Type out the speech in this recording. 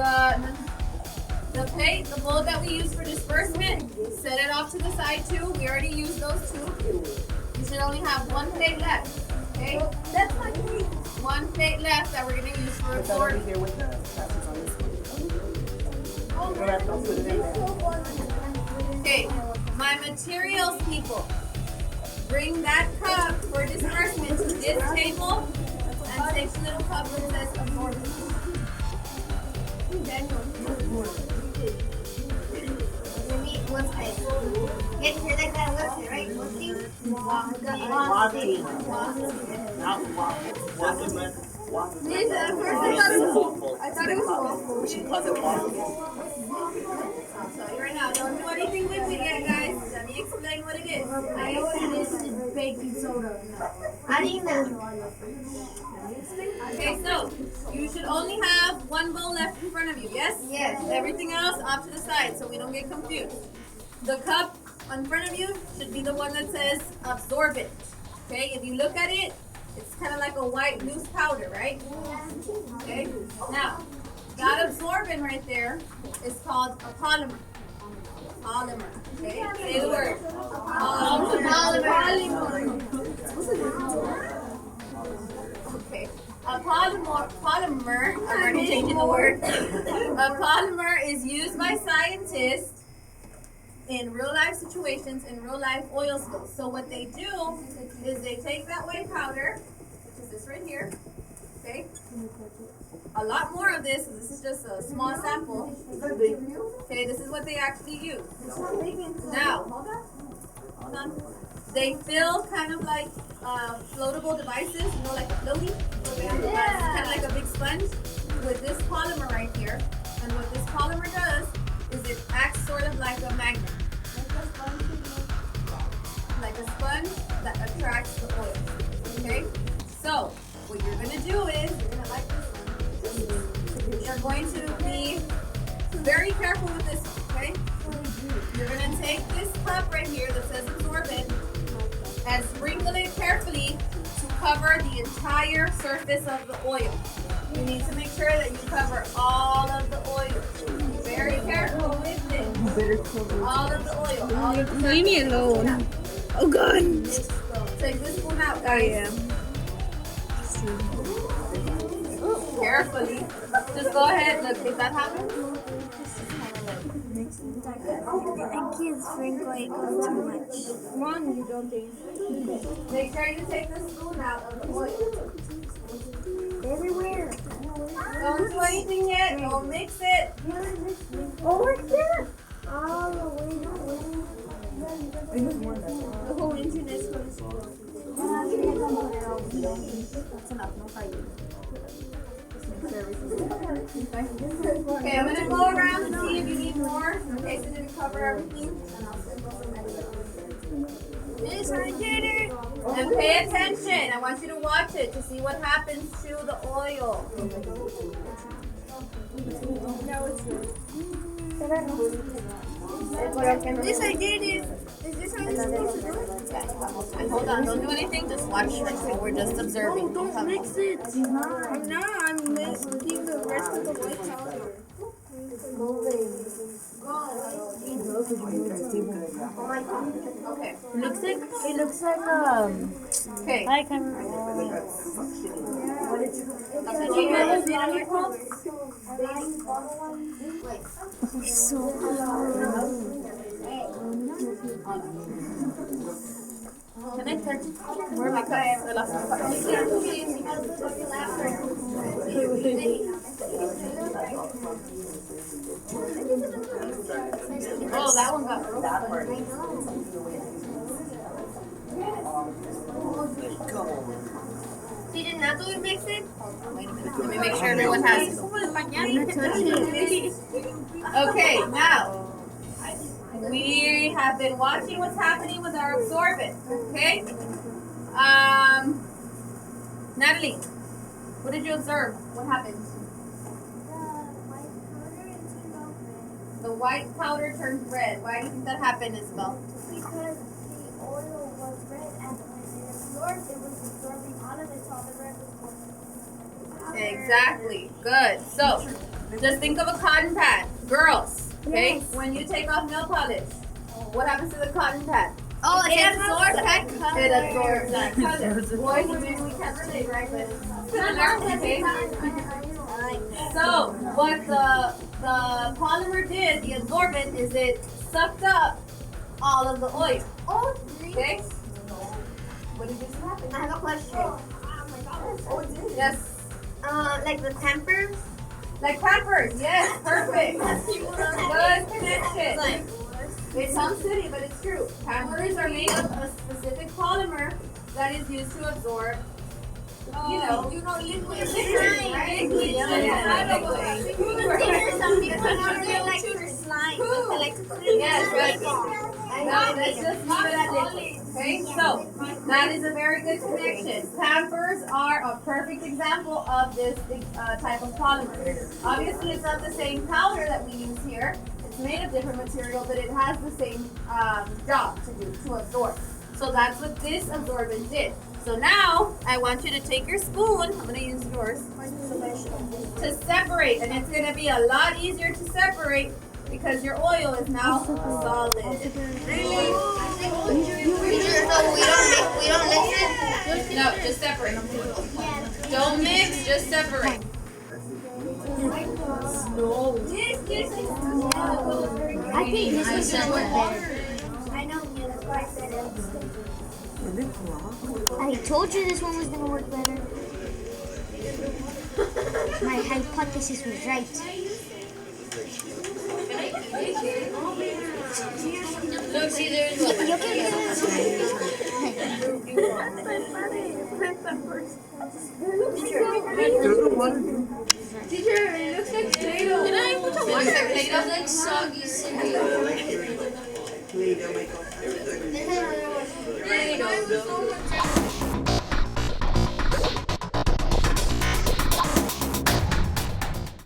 the plate, the bowl that we use for disbursement, set it off to the side too. We already used those two. You should only have one plate left. Okay? That's my plate. One plate left that we're gonna use for absorbing. Here with the tassels on this one. Okay, my materials people. Bring that cup for disbursement to this table and take the little cup that says absorbent. What's this? Get here like that website, right? Walking. Not waffle. Walking, man. Waffle. I thought it was waffle. She calls it waffle. I'll tell you right now, don't do anything with it yet, guys. Let me explain what it is. I know what it is. It's baking soda. I didn't know. Okay, so you should only have one bowl left in front of you, yes? Yes. Everything else off to the side so we don't get confused. The cup in front of you should be the one that says absorbent. Okay, if you look at it, it's kind of like a white loose powder, right? Okay, now that absorbent right there is called a polymer. Polymer. Okay, say the word. Polymer. Okay. A polymer, I'm already changing the word. A polymer is used by scientists in real life situations, in real life oil spills. So what they do is they take that white powder, which is this right here, okay? A lot more of this, this is just a small sample. Okay, this is what they actually use. Now, hold on. They fill kind of like floatable devices, you know, like a floaty. Kind of like a big sponge with this polymer right here. And what this polymer does is it acts sort of like a magnet. Like a sponge that attracts the oil. Okay? So, what you're going to do is, you're going to like this one. You're going to be very careful with this, okay? You're going to take this cup right here that says absorbent and sprinkle it carefully to cover the entire surface of the oil. You need to make sure that you cover all of the oil. Very careful with it. All of the oil. All of the Leave me alone. Oh God. Take this spoon out, guys. Carefully. Just go ahead. Look, if that happens. I can't sprinkle it too much. Come on, you don't think. Make sure you take the spoon out of the oil. Everywhere. Don't do anything yet. Don't mix it. Oh, what's that? All the way down. The whole internet's going to slow. That's enough. No fighting. Okay, I'm gonna go around and see if you need more in case it didn't cover everything. And I'll sprinkle some extra. Yes, I did it. And pay attention. I want you to watch it to see what happens to the oil. Yes, I did it. Is this how you're supposed to do it? And hold on, don't do anything. Just watch. We're just observing. Don't mix it. I'm not. I'm mixing the rest of the white powder. Okay. It looks like Okay. I can. That's what you guys did on your phone? So Can I touch? Where are my cups? The last one. Oh, that one got broken. you did not do it, mix it? Wait a minute. Let me make sure everyone has it. Okay, now. We have been watching what's happening with our absorbent, okay? Natalie, what did you observe? What happened? The white powder turned red. Why do you think that happened, Isabel? Because the oil was red and when it absorbed, it was absorbing all of it, so all the red was going. Exactly. Good. So, Just think of a cotton pad. Girls, okay? Yes. When you take off nail polish, what happens to the cotton pad? Oh, It it absorbs that that color. It absorbs that color. Boys, maybe we can't relate, right? But it's similar, okay? So, what the polymer did, the absorbent, is it sucked up all of the oil. Oh, Okay? What did you say happened? I have a question. Yes. Like the temper. Like Pampers, yes, perfect. Good connection. It sounds silly, but it's true. Pampers are made of a specific polymer that is used to absorb, liquid. right? Some people don't like slime, but they like to put it Yes, right. Now let's just leave it at liquid. Okay, so that is a very good connection. Pampers are a perfect example of this type of polymer. Obviously, it's not the same powder that we use here. It's made of different material, but it has the same job to do, to absorb. So that's what this absorbent did. So now, I want you to take your spoon, I'm going to use yours, to separate. And it's going to be a lot easier to separate because your oil is now solid. We don't mix it. No, just separate. Don't mix, just separate. I think this was gonna work better. I know, that's why I said it. I told you this one was gonna work better. My hypothesis was right. Look, see, there's You Teacher, it looks like Play-Doh. Can I put some water? Play-Doh like soggy Play-Doh. Play-Doh.